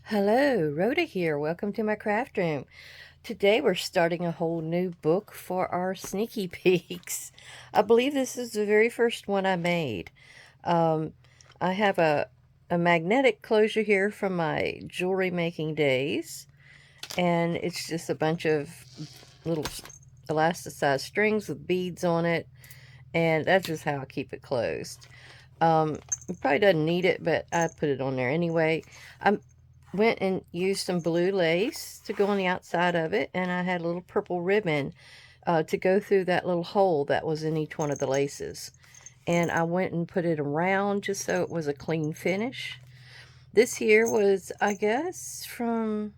Hello, Rhoda here. Welcome to my craft room. Today we're starting a whole new book for our sneaky peeks. I believe this is the very first one I made. Um, I have a magnetic closure here from my jewelry making days, and it's just a bunch of little elasticized strings with beads on it, and that's just how I keep it closed. It probably doesn't need it, but I put it on there anyway. I went and used some blue lace to go on the outside of it, and I had a little purple ribbon to go through that little hole that was in each one of the laces. And I went and put it around just so it was a clean finish. This here was, I guess, from,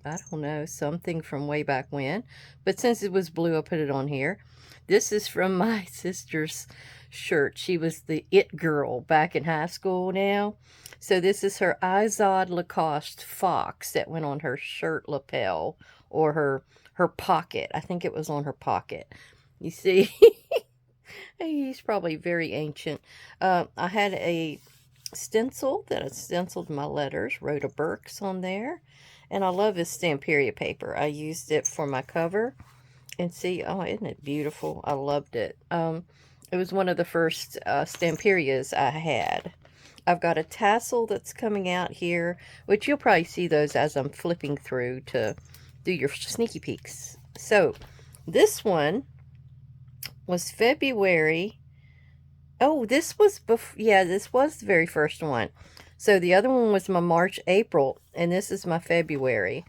I don't know, something from way back when. But since it was blue, I put it on here. This is from my sister's shirt. She was the it girl back in high school now. So this is her Izod Lacoste fox that went on her shirt lapel or her pocket. I think it was on her pocket. You see, he's probably very ancient. I had a stencil that I stenciled my letters, Rhoda Burks on there. And I love this Stamperia paper. I used it for my cover. And see, oh, isn't it beautiful? I loved it. It was one of the first Stamperias I had. I've got a tassel that's coming out here, which you'll probably see those as I'm flipping through to do your sneaky peeks. So, this one was February. Oh, this was yeah, this was the very first one. So the other one was my March, April, and this is my February.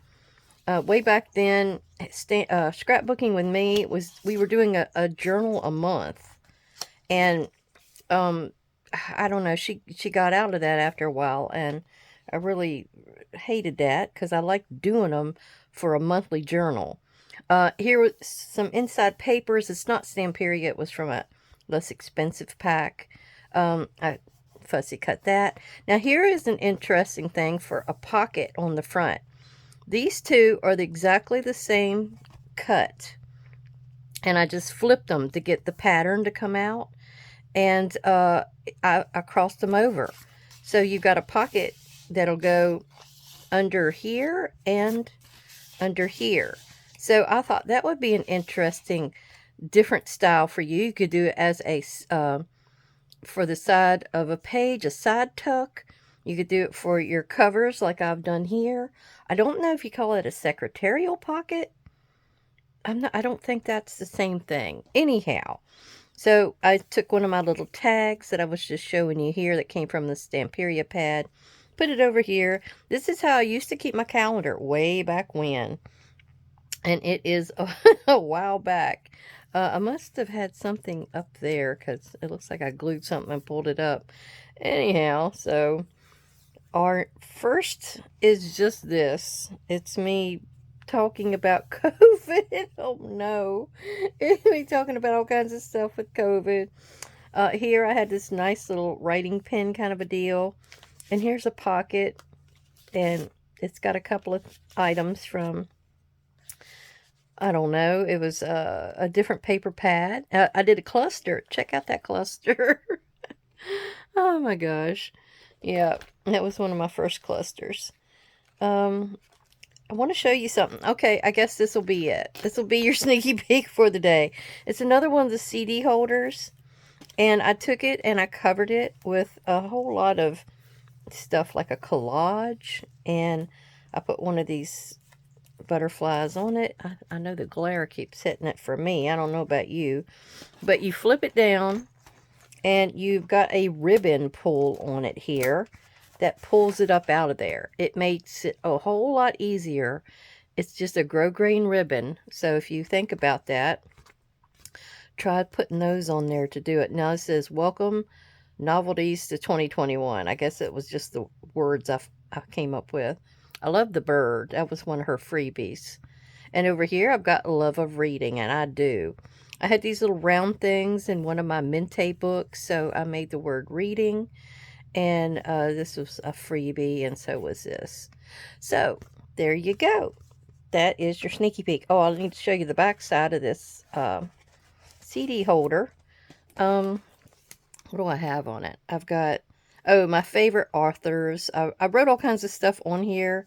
Way back then, scrapbooking with me was we were doing a journal a month, and um, I don't know. She got out of that after a while, and I really hated that because I liked doing them for a monthly journal. Here was some inside papers. It's not Stamperia. It was from a less expensive pack. I fussy cut that. Now here is an interesting thing for a pocket on the front. These two are exactly the same cut, and I just flipped them to get the pattern to come out, and I crossed them over. So you've got a pocket that'll go under here and under here. So I thought that would be an interesting different style for you. You could do it as a for the side of a page, a side tuck. You could do it for your covers like I've done here. I don't know if you call it a secretarial pocket. I don't think that's the same thing. Anyhow, so I took one of my little tags that I was just showing you here that came from the Stamperia pad, put it over here. This is how I used to keep my calendar way back when. And it is a while back. I must have had something up there because it looks like I glued something and pulled it up. Anyhow, so our first is just this. It's me talking about COVID. Oh no. It's me talking about all kinds of stuff with COVID. Here I had this nice little writing pen kind of a deal. And here's a pocket. And it's got a couple of items from, I don't know, it was a different paper pad. I did a cluster. Check out that cluster. Oh my gosh. Yeah, that was one of my first clusters. I want to show you something. Okay, I guess this will be it. This will be your sneaky peek for the day. It's another one of the CD holders. And I took it and I covered it with a whole lot of stuff like a collage. And I put one of these butterflies on it. I know the glare keeps hitting it for me. I don't know about you. But you flip it down and you've got a ribbon pull on it here that pulls it up out of there. It makes it a whole lot easier. It's just a grosgrain ribbon. So if you think about that, try putting those on there to do it. Now it says, welcome novelties to 2021. I guess it was just the words I came up with. I love the bird. That was one of her freebies. And over here, I've got love of reading, and I do. I had these little round things in one of my Mente books, so I made the word reading. And this was a freebie, and so was this. So, there you go. That is your sneaky peek. Oh, I need to show you the back side of this CD holder. What do I have on it? I've got Oh, my favorite authors. I wrote all kinds of stuff on here.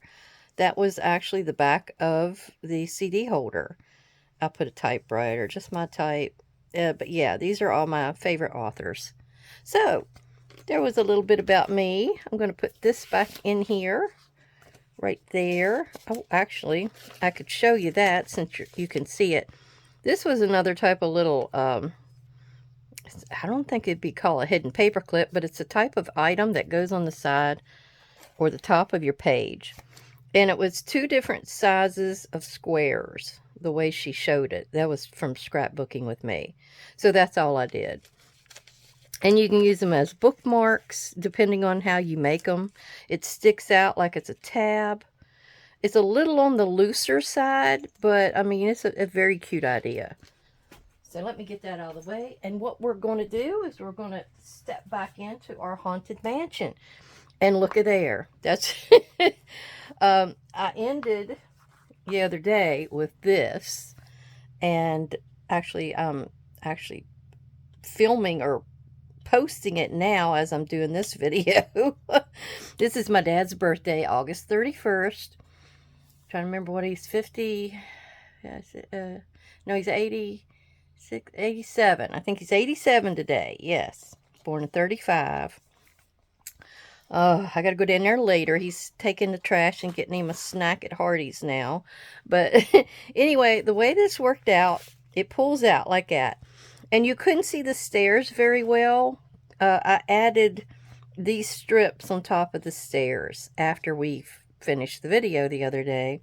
That was actually the back of the CD holder. I put a typewriter, just my type. But yeah, these are all my favorite authors. So, there was a little bit about me. I'm going to put this back in here, right there. Oh, actually, I could show you that since you can see it. This was another type of little, I don't think it'd be called a hidden paper clip, but it's a type of item that goes on the side or the top of your page. And it was 2 different sizes of squares, the way she showed it. That was from scrapbooking with me. So that's all I did. And you can use them as bookmarks, depending on how you make them. It sticks out like it's a tab. It's a little on the looser side, but I mean, it's a very cute idea. So let me get that out of the way. And what we're going to do is we're going to step back into our haunted mansion. And look at there. That's I ended the other day with this, and actually filming or posting it now as I'm doing this video. This is my dad's birthday, August 31st. Trying to remember what he's 50. No, he's 86, 87. I think he's 87 today. Yes, born in 35. Oh, I got to go down there later. He's taking the trash and getting him a snack at Hardee's now. But anyway, the way this worked out, it pulls out like that. And you couldn't see the stairs very well. I added these strips on top of the stairs after we finished the video the other day.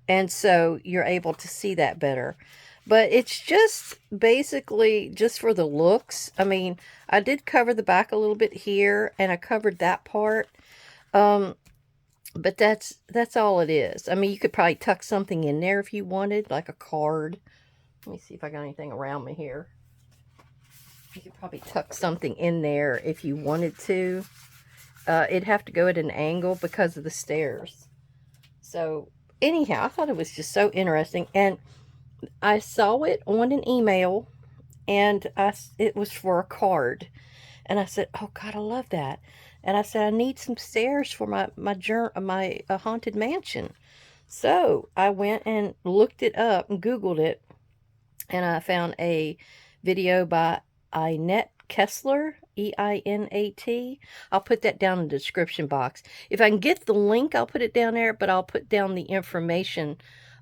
And so you're able to see that better. But it's just basically just for the looks. I mean, I did cover the back a little bit here, and I covered that part. But that's all it is. I mean, you could probably tuck something in there if you wanted, like a card. Let me see if I got anything around me here. You could probably tuck something in there if you wanted to. It'd have to go at an angle because of the stairs. So, anyhow, I thought it was just so interesting. And I saw it on an email, and it was for a card. And I said, oh, God, I love that. And I said, I need some stairs for my haunted mansion. So I went and looked it up and Googled it. And I found a video by Einat Kessler, E-I-N-A-T. I'll put that down in the description box. If I can get the link, I'll put it down there, but I'll put down the information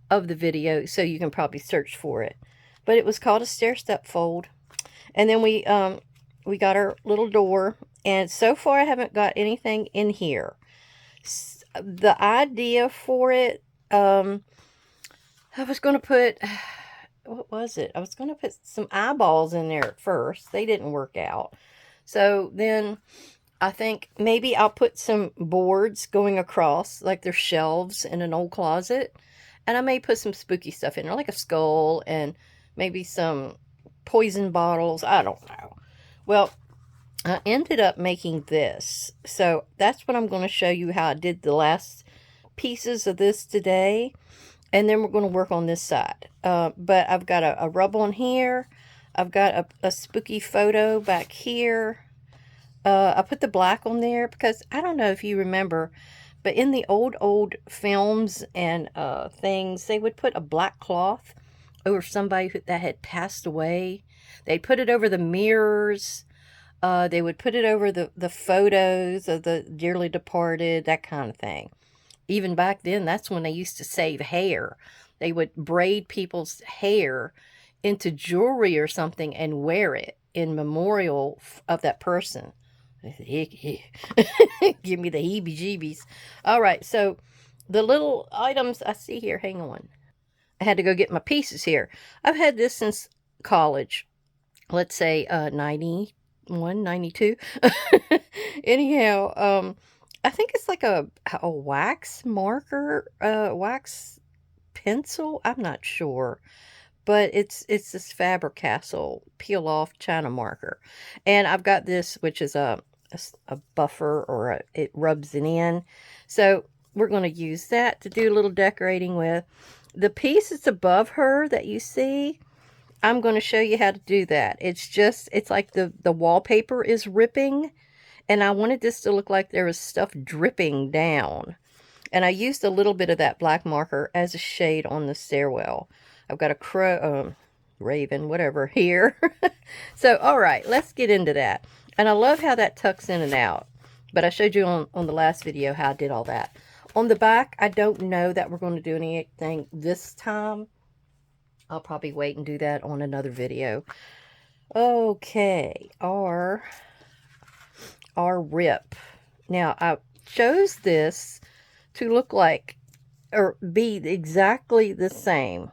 of the video so you can probably search for it. But it was called a Stair Step Fold. And then we got our little door, and so far I haven't got anything in here. The idea for it, I was going to put, what was it? I was going to put some eyeballs in there at first. They didn't work out. So then I think maybe I'll put some boards going across, like there's shelves in an old closet. And I may put some spooky stuff in there, like a skull and maybe some poison bottles. I don't know. Well, I ended up making this. So that's what I'm going to show you how I did the last pieces of this today. And then we're going to work on this side. But I've got a rub on here. I've got a spooky photo back here. I put the black on there because I don't know if you remember, but in the old films and things, they would put a black cloth over somebody that had passed away. They'd put it over the mirrors. They would put it over the photos of the dearly departed, that kind of thing. Even back then, that's when they used to save hair. They would braid people's hair into jewelry or something and wear it in memorial of that person. Give me the heebie-jeebies. All right, so the little items I see here, hang on. I had to go get my pieces here. I've had this since college. Let's say 91, 92. Anyhow, I think it's like a wax marker, wax pencil. I'm not sure. But it's this Faber-Castell peel-off China marker. And I've got this, which is a buffer, or it rubs it in. So we're going to use that to do a little decorating with. The piece that's above her that you see, I'm going to show you how to do that. It's like the wallpaper is ripping, And I wanted this to look like there was stuff dripping down. And I used a little bit of that black marker as a shade on the stairwell. I've got a crow, raven, whatever, here. So, all right, let's get into that. And I love how that tucks in and out. But I showed you on the last video how I did all that. On the back, I don't know that we're going to do anything this time. I'll probably wait and do that on another video. Okay, our rip. Now, I chose this to look like, or be exactly the same.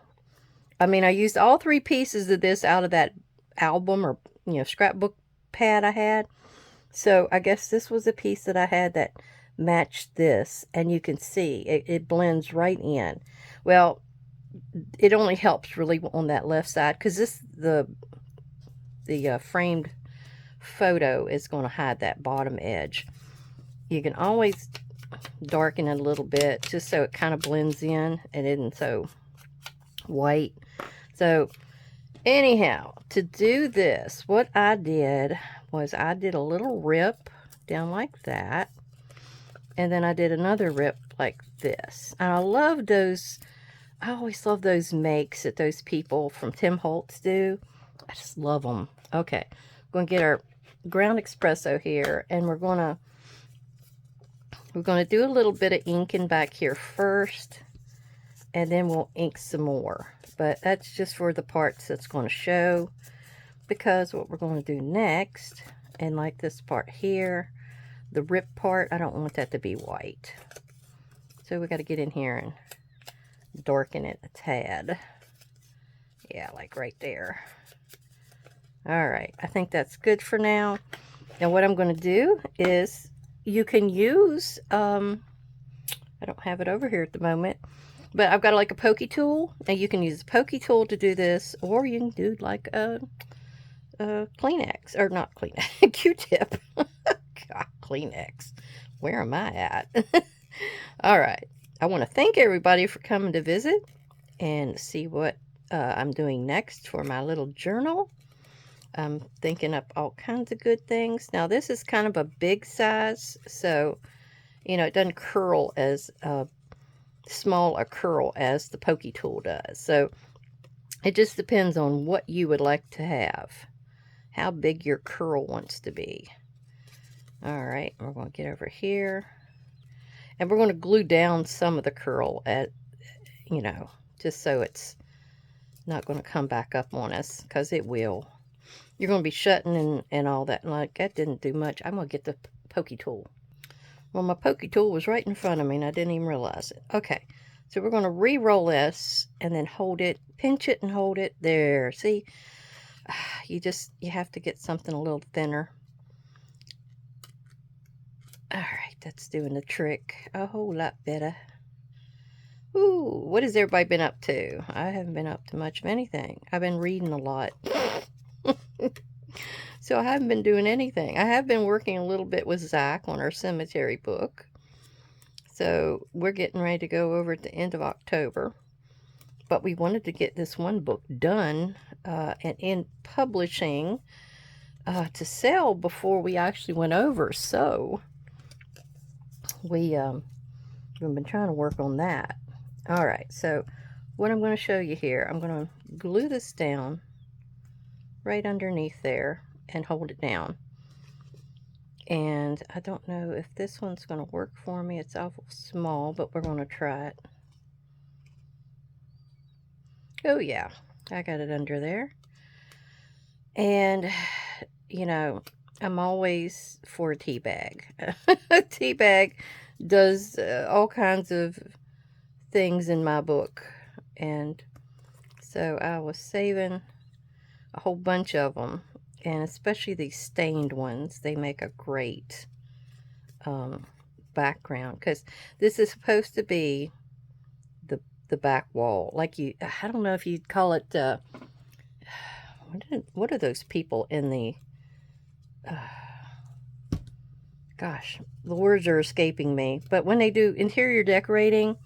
I mean, I used all 3 pieces of this out of that album or, scrapbook pad I had. So I guess this was a piece that I had that matched this, and you can see it blends right in. Well, it only helps really on that left side, because the framed photo is going to hide that bottom edge. You can always darken it a little bit just so it kind of blends in and isn't so white. So anyhow, to do this, what I did was I did a little rip down like that, and then I did another rip like this. And I love those, I always love those makes that those people from Tim Holtz do. I just love them. Okay, we're going to get our ground espresso here, and we're going to do a little bit of inking back here first, and then we'll ink some more. But that's just for the parts that's going to show, because what we're going to do next, and like this part here, the rip part, I don't want that to be white. So we got to get in here and darken it a tad. Yeah, like right there. All right, I think that's good for now. And what I'm going to do is, you can use, I don't have it over here at the moment, but I've got like a pokey tool, and you can use a pokey tool to do this, or you can do like a Kleenex, or not Kleenex, Q-tip. God, Kleenex. Where am I at? All right. I want to thank everybody for coming to visit and see what I'm doing next for my little journal. I'm thinking up all kinds of good things. Now, this is kind of a big size, so, it doesn't curl as small a curl as the pokey tool does. So, it just depends on what you would like to have, how big your curl wants to be. All right, we're going to get over here, and we're going to glue down some of the curl at, just so it's not going to come back up on us, because it will. You're going to be shutting and all that. And like, that didn't do much. I'm going to get the pokey tool. Well, my pokey tool was right in front of me, and I didn't even realize it. Okay, so we're going to re-roll this, and then hold it, pinch it and hold it. There, see? You have to get something a little thinner. All right, that's doing the trick a whole lot better. Ooh, what has everybody been up to? I haven't been up to much of anything. I've been reading a lot. So I haven't been doing anything. I have been working a little bit with Zach on our cemetery book. So we're getting ready to go over at the end of October. But we wanted to get this one book done and in publishing to sell before we actually went over. So we've been trying to work on that. All right, so what I'm going to show you here, I'm going to glue this down right underneath there and hold it down. And I don't know if this one's going to work for me. It's awful small, but we're going to try it. Oh yeah, I got it under there. And, I'm always for a tea bag. A tea bag does all kinds of things in my book. And so I was saving a whole bunch of them. And especially these stained ones, they make a great background, because this is supposed to be the back wall. Like I don't know if you'd call it, what are those people in the, gosh, the words are escaping me. But when they do interior decorating,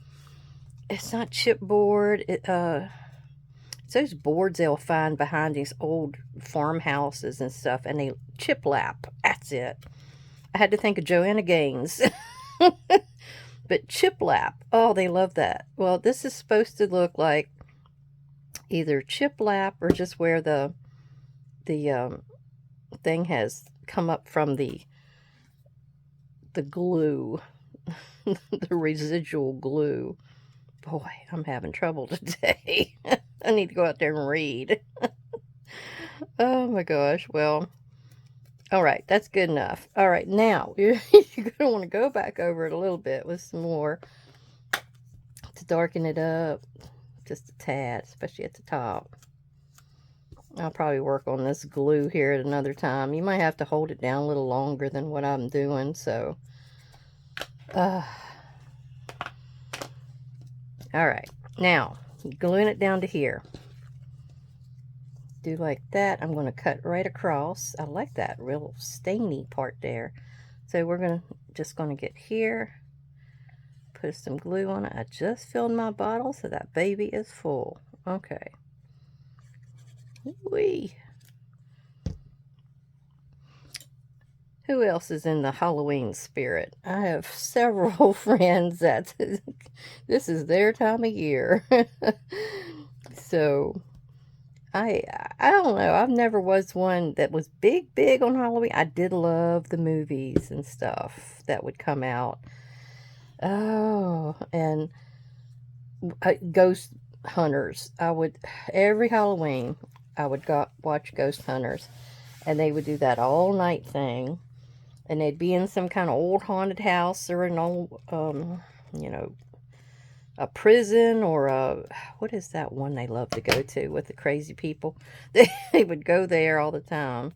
it's not chipboard. It's those boards they'll find behind these old farmhouses and stuff, and they chiplap. That's it. I had to think of Joanna Gaines. But chiplap, oh, they love that. Well, this is supposed to look like either chiplap or just where the thing has come up from the glue, the residual glue. Boy, I'm having trouble today. I need to go out there and read. Oh my gosh. Well, all right, that's good enough. All right, now you're going to want to go back over it a little bit with some more to darken it up just a tad, especially at the top. I'll probably work on this glue here at another time. You might have to hold it down a little longer than what I'm doing, so. All right, now gluing it down to here. Do like that. I'm going to cut right across. I like that real stainy part there. So we're just going to get here, put some glue on it. I just filled my bottle, so that baby is full. Okay. Whee. Who else is in the Halloween spirit? I have several friends that this is their time of year. So I don't know. I've never was one that was big on Halloween. I did love the movies and stuff that would come out. Oh, and Ghost Hunters. Every Halloween I would go watch Ghost Hunters, and they would do that all night thing, and they'd be in some kind of old haunted house or an old a prison, or what is that one they love to go to with the crazy people? They would go there all the time.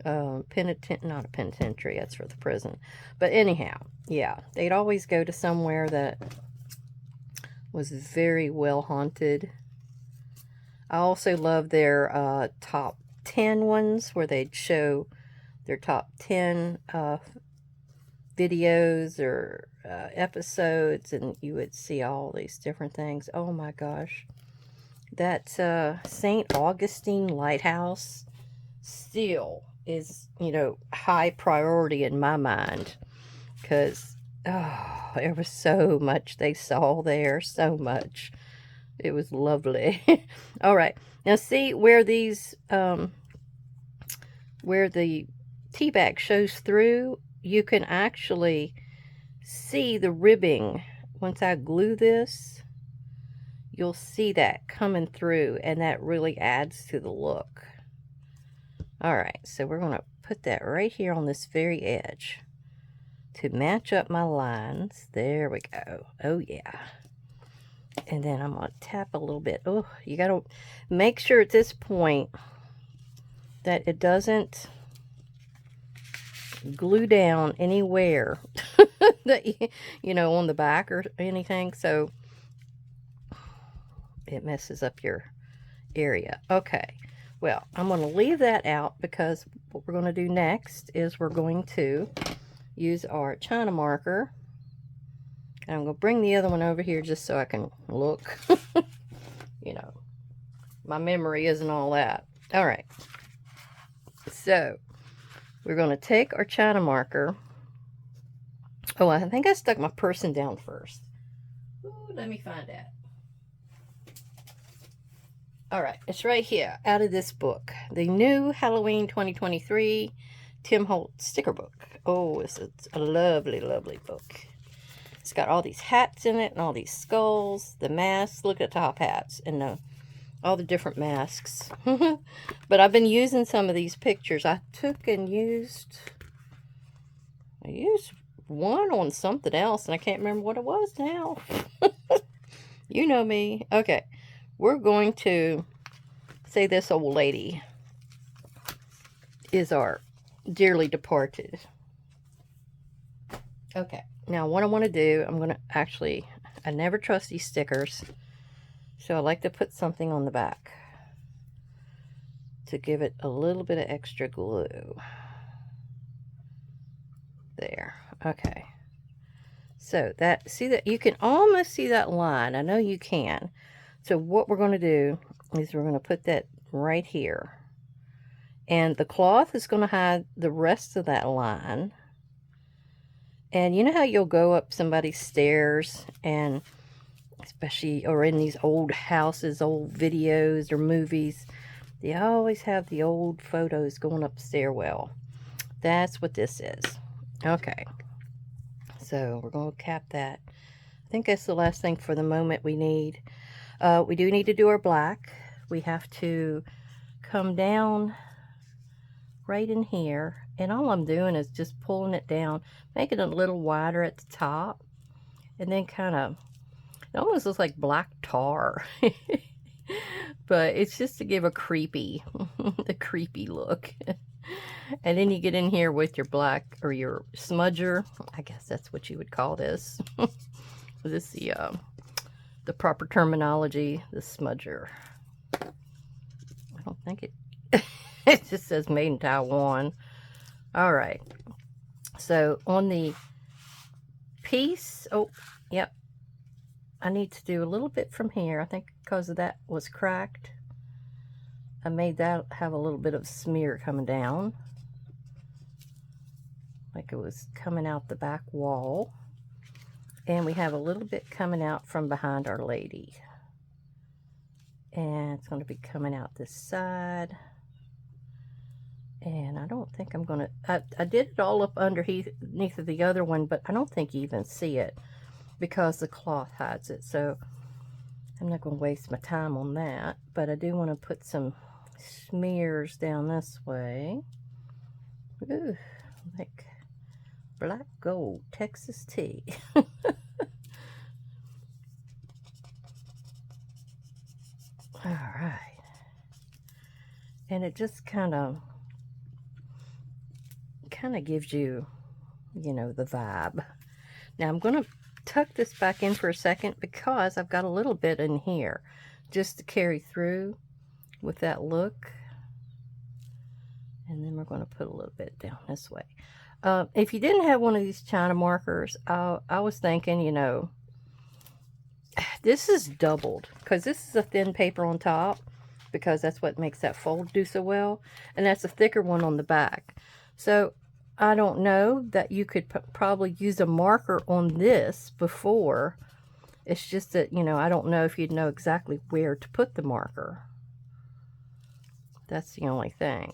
Not a penitentiary, that's for the prison. But anyhow, yeah, they'd always go to somewhere that was very well haunted. I also love their top 10 ones, where they'd show their top 10 videos or episodes, and you would see all these different things. Oh my gosh. That St. Augustine Lighthouse still is, high priority in my mind, because there was so much they saw there, so much. It was lovely. All right, now see where these where the tea bag shows through, you can actually see the ribbing. Once I glue this, you'll see that coming through, and that really adds to the look. All right, so we're going to put that right here on this very edge to match up my lines. There we go. Oh yeah. And then I'm going to tap a little bit. Oh, you got to make sure at this point that it doesn't glue down anywhere that on the back or anything, so it messes up your area. Okay, well, I'm going to leave that out, because what we're going to do next is we're going to use our China marker, and I'm going to bring the other one over here just so I can look. My memory isn't all that. All right, so we're going to take our China marker. Oh, I think I stuck my person down first. Ooh, let me find that. All right, it's right here, out of this book. The new Halloween 2023 Tim Holtz sticker book. Oh, it's a lovely, lovely book. It's got all these hats in it and all these skulls, the masks. Look at the top hats and all the different masks. But I've been using some of these pictures. I used one on something else, and I can't remember what it was now. You know me. Okay, we're going to say this old lady is our dearly departed. Okay, now what I want to do, I never trust these stickers, so I like to put something on the back to give it a little bit of extra glue. There. Okay. So see that you can almost see that line. I know you can. So what we're going to do is we're going to put that right here. And the cloth is going to hide the rest of that line. And you know how you'll go up somebody's stairs, and especially, or in these old houses, old videos or movies, they always have the old photos going up the stairwell. That's what this is. Okay, so we're going to cap that. I think that's the last thing for the moment we need. We do need to do our black. We have to come down right in here, and all I'm doing is just pulling it down, making it a little wider at the top, and then kind of, it almost looks like black tar. But it's just to give a creepy, the creepy look. And then you get in here with your black, or your smudger. I guess that's what you would call this. This is the proper terminology, the smudger. I don't think it, it just says made in Taiwan. All right. So on the piece, oh, yep. I need to do a little bit from here. I think because of that was cracked, I made that have a little bit of smear coming down, like it was coming out the back wall. And we have a little bit coming out from behind Our Lady. And it's going to be coming out this side. And I don't think I'm going to, I did it all up underneath of the other one, but I don't think you even see it because the cloth hides it. So I'm not going to waste my time on that. But I do want to put some smears down this way. Ooh, like black gold Texas tea. All right. And it just kind of gives you, you know, the vibe. Now I'm going to tuck this back in for a second because I've got a little bit in here just to carry through with that look. And then we're going to put a little bit down this way. If you didn't have one of these China markers, I was thinking, you know, this is doubled because this is a thin paper on top, because that's what makes that fold do so well, and that's a thicker one on the back. So I don't know that you could probably use a marker on this before. It's just that, you know, I don't know if you'd know exactly where to put the marker. That's the only thing.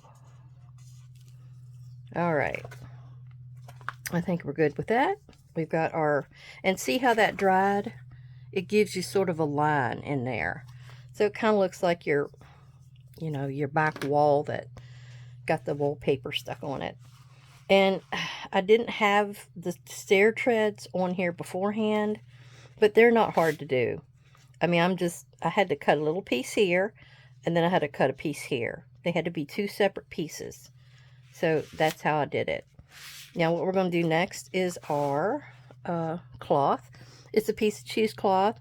All right. I think we're good with that. We've got our, and see how that dried? It gives you sort of a line in there. So it kind of looks like your, you know, your back wall that got the wallpaper stuck on it. And I didn't have the stair treads on here beforehand, but they're not hard to do. I mean, I had to cut a little piece here, and then I had to cut a piece here. They had to be two separate pieces. So that's how I did it. Now what we're going to do next is our cloth. It's a piece of cheesecloth,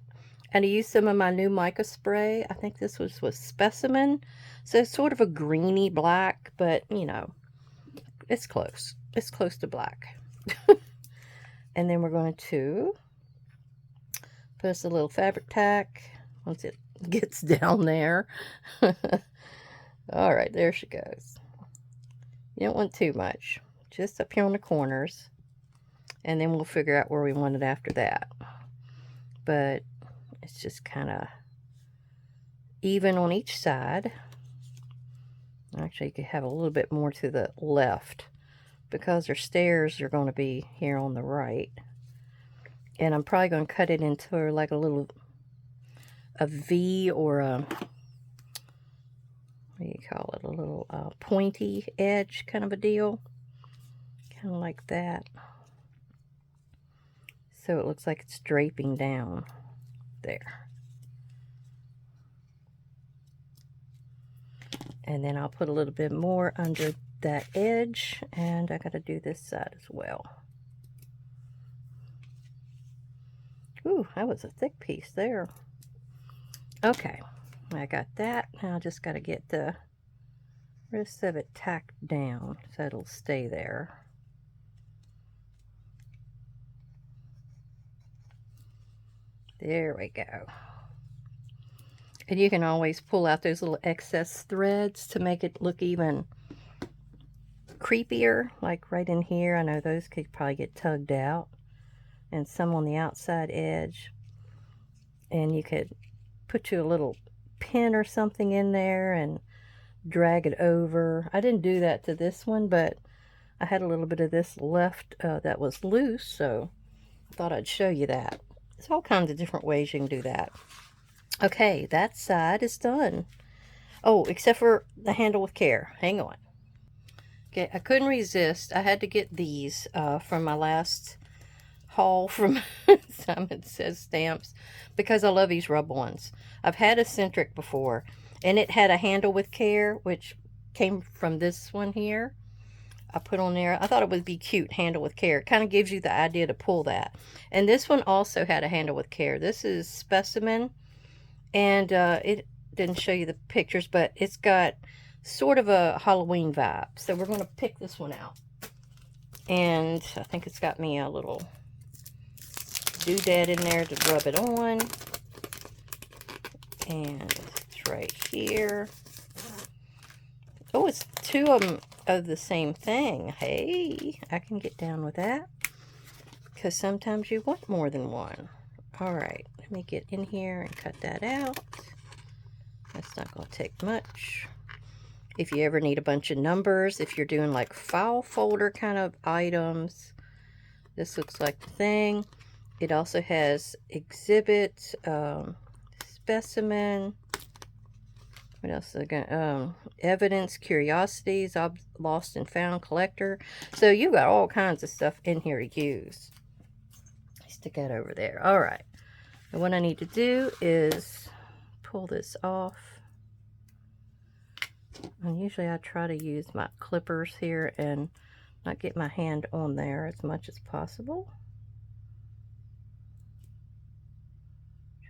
and I used some of my new mica spray. I think this was with Specimen. So it's sort of a greeny black, but, you know, it's close. It's close to black. And then we're going to put us a little fabric tack once it gets down there. All right, there she goes. You don't want too much. Just up here on the corners. And then we'll figure out where we want it after that. But it's just kind of even on each side. Actually, you could have a little bit more to the left, because our stairs are going to be here on the right. And I'm probably going to cut it into like a V, or a, what do you call it, a little pointy edge kind of a deal. Kind of like that. So it looks like it's draping down there. And then I'll put a little bit more under that edge, and I got to do this side as well. Ooh, that was a thick piece there. Okay, I got that. Now I just got to get the rest of it tacked down so it'll stay there. There we go. And you can always pull out those little excess threads to make it look even creepier, like right in here. I know those could probably get tugged out, and some on the outside edge. And you could put you a little pin or something in there and drag it over. I didn't do that to this one, but I had a little bit of this left that was loose, so I thought I'd show you that. There's all kinds of different ways you can do that. Okay, that side is done. Oh, except for the handle with care. Hang on. Okay, I couldn't resist. I had to get these from my last haul from Simon Says Stamps because I love these rub ones. I've had a Centric before, and it had a handle with care, which came from this one here. I put on there. I thought it would be cute, handle with care. It kind of gives you the idea to pull that. And this one also had a handle with care. This is Specimen, and it didn't show you the pictures, but it's got sort of a Halloween vibe. So we're going to pick this one out. And I think it's got me a little doodad in there to rub it on. And it's right here. Oh, it's two of them of the same thing. Hey, I can get down with that. Because sometimes you want more than one. Alright, let me get in here and cut that out. That's not going to take much. If you ever need a bunch of numbers, if you're doing like file folder kind of items, this looks like the thing. It also has exhibit, specimen, what else is it? Evidence, curiosities, lost and found, collector. So you got all kinds of stuff in here to use. Stick that over there. All right. And what I need to do is pull this off. And usually I try to use my clippers here and not get my hand on there as much as possible.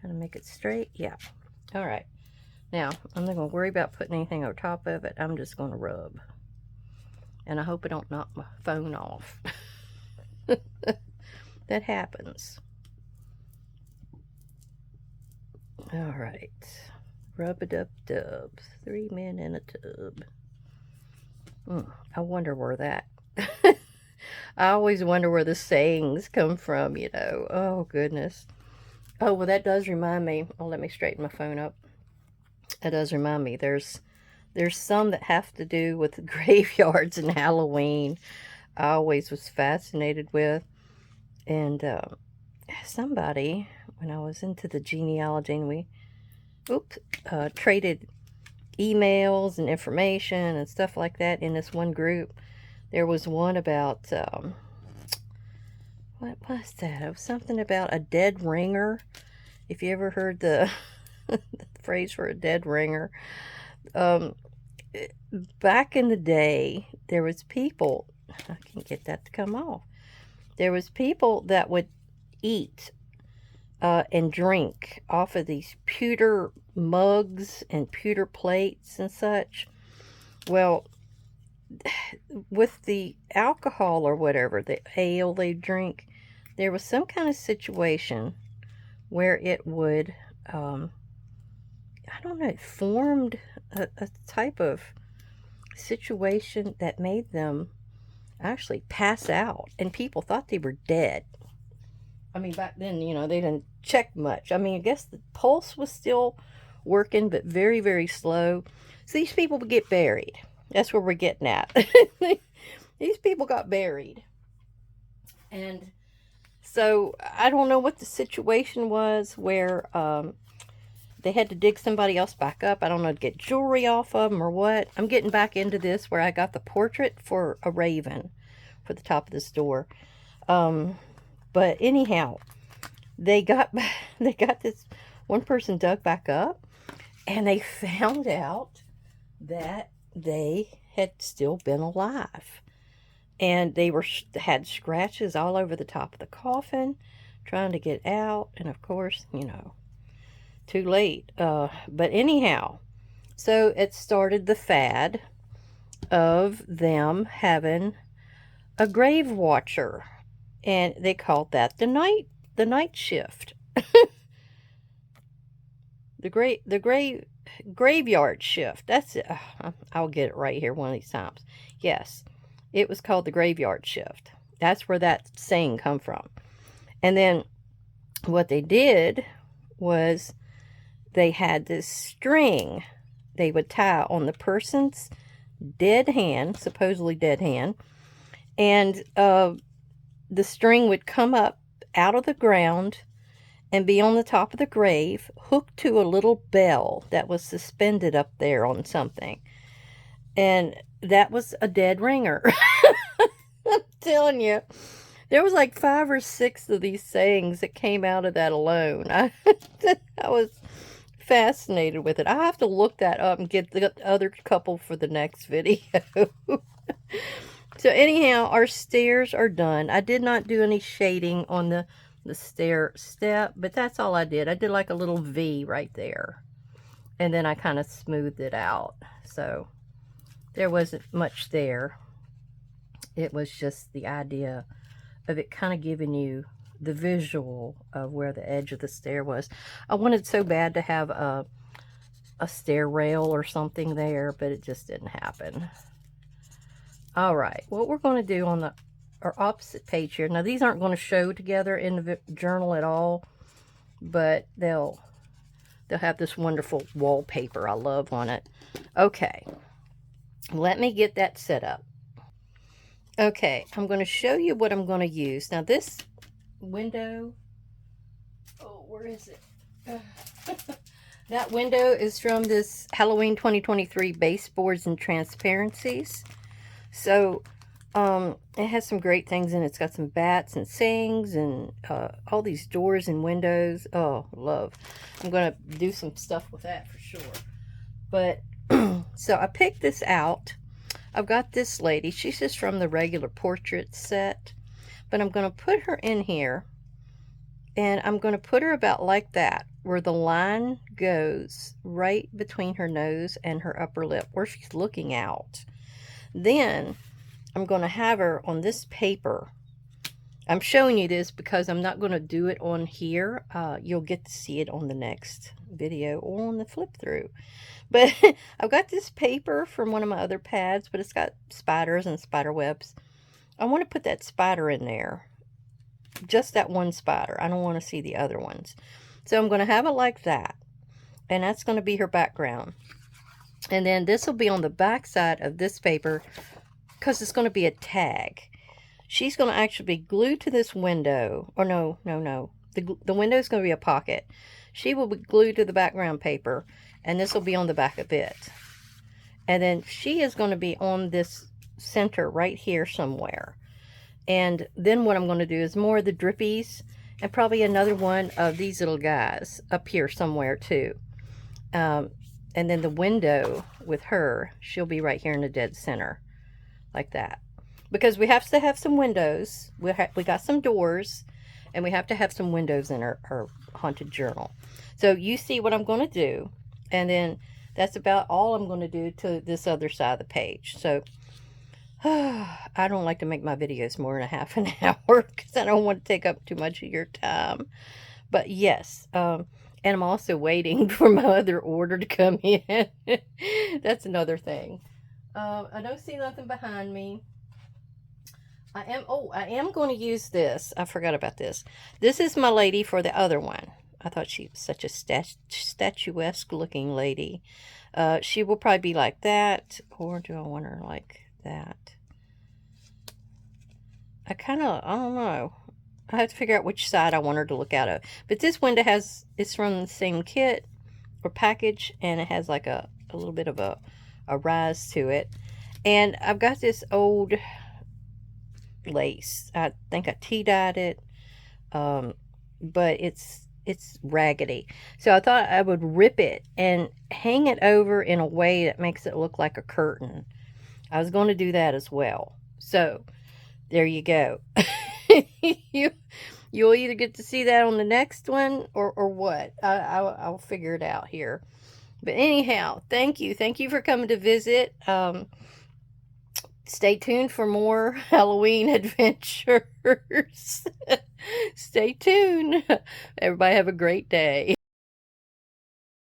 Try to make it straight. Yeah. All right. Now, I'm not going to worry about putting anything on top of it. I'm just going to rub. And I hope I don't knock my phone off. That happens. All right. Rub-a-dub-dubs. 3 men in a tub. I wonder where that... I always wonder where the sayings come from, you know. Oh, goodness. Oh, well, that does remind me. Oh, let me straighten my phone up. That does remind me. There's some that have to do with graveyards and Halloween. I always was fascinated with. And somebody, when I was into the genealogy, and we traded emails and information and stuff like that in this one group. There was one about, what was that? It was something about a dead ringer. If you ever heard the, the phrase for a dead ringer. Back in the day, there was people, I can't get that to come off. There was people that would eat and drink off of these pewter mugs and pewter plates and such. Well, with the alcohol or whatever, the ale they drink, there was some kind of situation where it would, I don't know, it formed a type of situation that made them actually pass out, and people thought they were dead. I mean, back then, you know, they didn't check much. I mean, I guess the pulse was still working, but very, very slow. So these people would get buried. That's where we're getting at. These people got buried. And so I don't know what the situation was where they had to dig somebody else back up. I don't know, to get jewelry off of them or what. I'm getting back into this where I got the portrait for a raven for the top of this door. But anyhow, they got this one person dug back up, and they found out that they had still been alive, and they had scratches all over the top of the coffin, trying to get out, and of course, you know, too late. But anyhow, so it started the fad of them having a grave watcher. And they called that the night shift. the graveyard shift. That's it. I'll get it right here one of these times. Yes. It was called the graveyard shift. That's where that saying come from. And then what they did was they had this string they would tie on the person's dead hand, supposedly dead hand, and the string would come up out of the ground and be on the top of the grave, hooked to a little bell that was suspended up there on something. And that was a dead ringer. I'm telling you. There was like 5 or 6 of these sayings that came out of that alone. I was fascinated with it. I have to look that up and get the other couple for the next video. So anyhow, our stairs are done. I did not do any shading on the stair step, but that's all I did. I did like a little V right there. And then I kind of smoothed it out. So there wasn't much there. It was just the idea of it kind of giving you the visual of where the edge of the stair was. I wanted so bad to have a stair rail or something there, but it just didn't happen. All right, what we're going to do on our opposite page here. Now, these aren't going to show together in the journal at all, but they'll have this wonderful wallpaper I love on it. Okay, let me get that set up. Okay, I'm going to show you what I'm going to use. Now, this window, oh, where is it? That window is from this Halloween 2023 Baseboards and Transparencies. So, it has some great things in it. It's got some bats and sayings and all these doors and windows. Oh, love. I'm going to do some stuff with that for sure. But, so I picked this out. I've got this lady. She's just from the regular portrait set. But I'm going to put her in here. And I'm going to put her about like that, where the line goes right between her nose and her upper lip, where she's looking out. Then I'm going to have her on this paper. I'm showing you this because I'm not going to do it on here. You'll get to see it on the next video or on the flip through. But I've got this paper from one of my other pads, but it's got spiders and spider webs. I want to put that spider in there. Just that one spider. I don't want to see the other ones. So I'm going to have it like that. And that's going to be her background. And then this will be on the back side of this paper because it's going to be a tag. She's going to actually be glued to this window. Or no. The window is going to be a pocket. She will be glued to the background paper. And this will be on the back of it. And then she is going to be on this center right here somewhere. And then what I'm going to do is more of the drippies. And probably another one of these little guys up here somewhere too. And then the window with her, she'll be right here in the dead center. Like that. Because we have to have some windows. We got some doors. And we have to have some windows in her haunted journal. So you see what I'm going to do. And then that's about all I'm going to do to this other side of the page. So I don't like to make my videos more than a half an hour because I don't want to take up too much of your time. But yes, and I'm also waiting for my other order to come in. That's another thing. I don't see nothing behind me. I am going to use this. I forgot about this. This is my lady for the other one. I thought she was such a statuesque looking lady. She will probably be like that. Or do I want her like that? I don't know. I have to figure out which side I want her to look out of. But this window it's from the same kit or package. And it has like a little bit of a rise to it. And I've got this old lace. I think I tea-dyed it. But it's raggedy. So I thought I would rip it and hang it over in a way that makes it look like a curtain. I was going to do that as well. So there you go. You'll either get to see that on the next one or what. I'll figure it out here. But anyhow, thank you. Thank you for coming to visit. Stay tuned for more Halloween adventures. Stay tuned. Everybody have a great day.